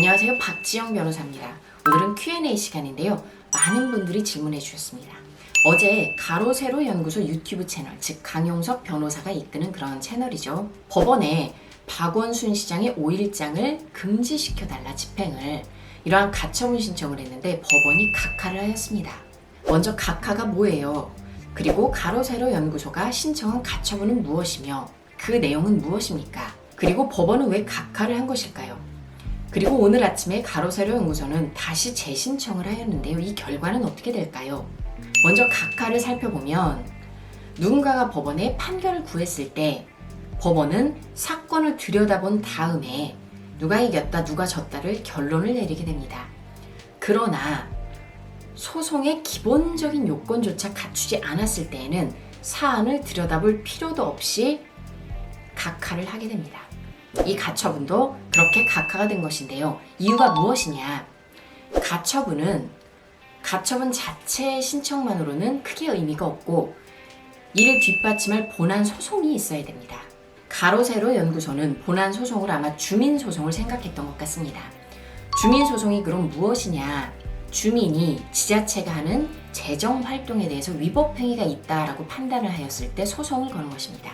안녕하세요. 박지영 변호사입니다. 오늘은 Q&A 시간인데요. 많은 분들이 질문해 주셨습니다. 어제 가로 세로 연구소 유튜브 채널, 즉 강용석 변호사가 이끄는 그런 채널이죠. 법원에 박원순 시장의 5일장을 금지시켜달라 집행을 이러한 가처분 신청을 했는데 법원이 각하를 하였습니다. 먼저 각하가 뭐예요? 그리고 가로 세로 연구소가 신청한 가처분은 무엇이며 그 내용은 무엇입니까? 그리고 법원은 왜 각하를 한 것일까요? 그리고 오늘 아침에 가로 세로 연구소는 다시 재신청을 하였는데요. 이 결과는 어떻게 될까요? 먼저 각하를 살펴보면 누군가가 법원에 판결을 구했을 때 법원은 사건을 들여다본 다음에 누가 이겼다 누가 졌다를 결론을 내리게 됩니다. 그러나 소송의 기본적인 요건조차 갖추지 않았을 때에는 사안을 들여다볼 필요도 없이 각하를 하게 됩니다. 이 가처분도 그렇게 각하가 된 것인데요. 이유가 무엇이냐? 가처분 자체의 신청만으로는 크게 의미가 없고 이를 뒷받침할 본안 소송이 있어야 됩니다. 가로 세로 연구소는 본안 소송을 아마 주민소송을 생각했던 것 같습니다. 주민소송이 그럼 무엇이냐? 주민이 지자체가 하는 재정활동에 대해서 위법행위가 있다라고 판단을 하였을 때 소송을 거는 것입니다.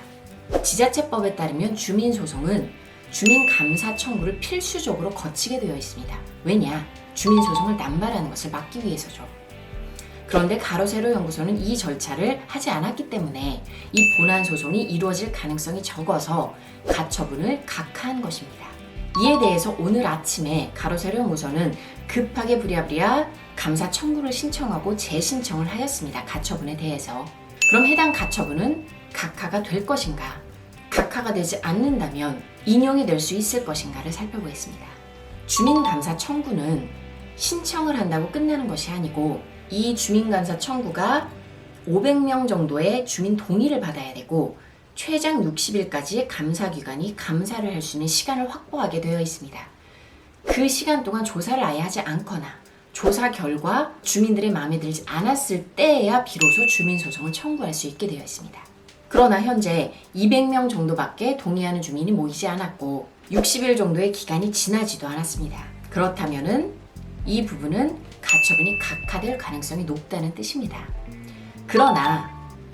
지자체법에 따르면 주민소송은 주민감사 청구를 필수적으로 거치게 되어 있습니다. 왜냐? 주민소송을 남발하는 것을 막기 위해서죠. 그런데 가로 세로 연구소는 이 절차를 하지 않았기 때문에 이 본안 소송이 이루어질 가능성이 적어서 가처분을 각하한 것입니다. 이에 대해서 오늘 아침에 가로 세로 연구소는 급하게 부랴부랴 감사 청구를 신청하고 재신청을 하였습니다. 가처분에 대해서. 그럼 해당 가처분은 각하가 될 것인가? 각하가 되지 않는다면 인용이 될 수 있을 것인가를 살펴보겠습니다. 주민감사 청구는 신청을 한다고 끝나는 것이 아니고 이 주민감사 청구가 500명 정도의 주민 동의를 받아야 되고 최장 60일까지 감사기관이 감사를 할 수 있는 시간을 확보하게 되어 있습니다. 그 시간 동안 조사를 아예 하지 않거나 조사 결과 주민들의 마음에 들지 않았을 때에야 비로소 주민소송을 청구할 수 있게 되어 있습니다. 그러나 현재 200명 정도밖에 동의하는 주민이 모이지 않았고 60일 정도의 기간이 지나지도 않았습니다. 그렇다면은 이 부분은 가처분이 각하될 가능성이 높다는 뜻입니다. 그러나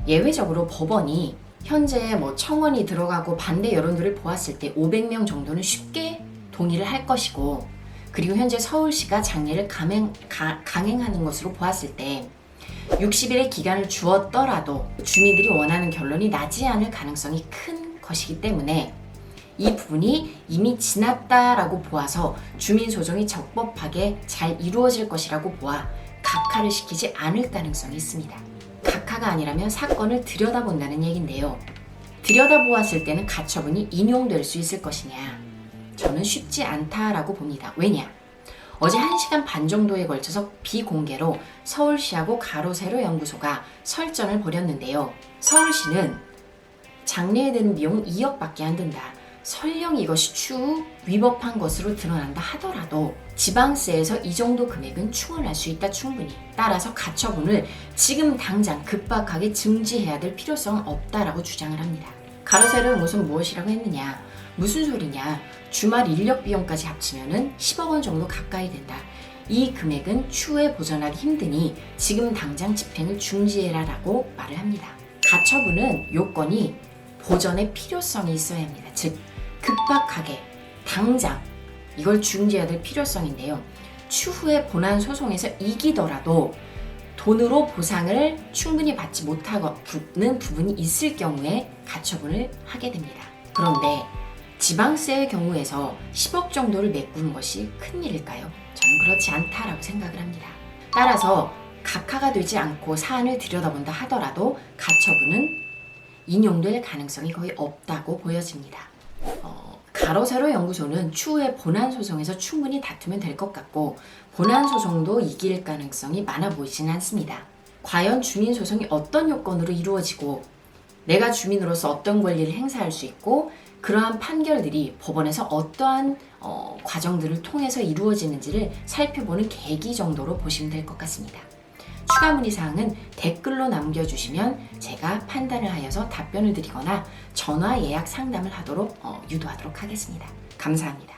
예외적으로 법원이 현재 청원이 들어가고 반대 여론들을 보았을 때 500명 정도는 쉽게 동의를 할 것이고 그리고 현재 서울시가 장례를 강행하는 것으로 보았을 때 60일의 기간을 주었더라도 주민들이 원하는 결론이 나지 않을 가능성이 큰 것이기 때문에 이 부분이 이미 지났다라고 보아서 주민소송이 적법하게 잘 이루어질 것이라고 보아 각하를 시키지 않을 가능성이 있습니다. 각하가 아니라면 사건을 들여다본다는 얘긴데요. 들여다보았을 때는 가처분이 인용될 수 있을 것이냐? 저는 쉽지 않다라고 봅니다. 왜냐? 어제 1시간 반 정도에 걸쳐서 비공개로 서울시하고 가로 세로 연구소가 설전을 벌였는데요. 서울시는 장례에 드는 비용은 2억밖에 안 든다. 설령 이것이 추후 위법한 것으로 드러난다 하더라도 지방세에서 이 정도 금액은 충원할 수 있다 충분히. 따라서 가처분을 지금 당장 급박하게 중지해야 될 필요성은 없다라고 주장을 합니다. 가로 세로 연구소는 무엇이라고 했느냐? 무슨 소리냐? 주말 인력 비용까지 합치면은 10억 원 정도 가까이 된다. 이 금액은 추후에 보전하기 힘드니 지금 당장 집행을 중지해라 라고 말을 합니다. 가처분은 요건이 보전의 필요성이 있어야 합니다. 즉 급박하게 당장 이걸 중지해야 될 필요성인데요. 추후에 본안 소송에서 이기더라도 돈으로 보상을 충분히 받지 못하는 부분이 있을 경우에 가처분을 하게 됩니다. 그런데 지방세의 경우에서 10억 정도를 메꾸는 것이 큰일일까요? 저는 그렇지 않다라고 생각을 합니다. 따라서 각하가 되지 않고 사안을 들여다본다 하더라도 가처분은 인용될 가능성이 거의 없다고 보여집니다. 가로 세로 연구소는 추후에 본안 소송에서 충분히 다투면 될 것 같고 본안 소송도 이길 가능성이 많아 보이지는 않습니다. 과연 주민 소송이 어떤 요건으로 이루어지고 내가 주민으로서 어떤 권리를 행사할 수 있고 그러한 판결들이 법원에서 어떠한 과정들을 통해서 이루어지는지를 살펴보는 계기 정도로 보시면 될 것 같습니다. 추가 문의사항은 댓글로 남겨주시면 제가 판단을 하여서 답변을 드리거나 전화 예약 상담을 하도록 유도하도록 하겠습니다. 감사합니다.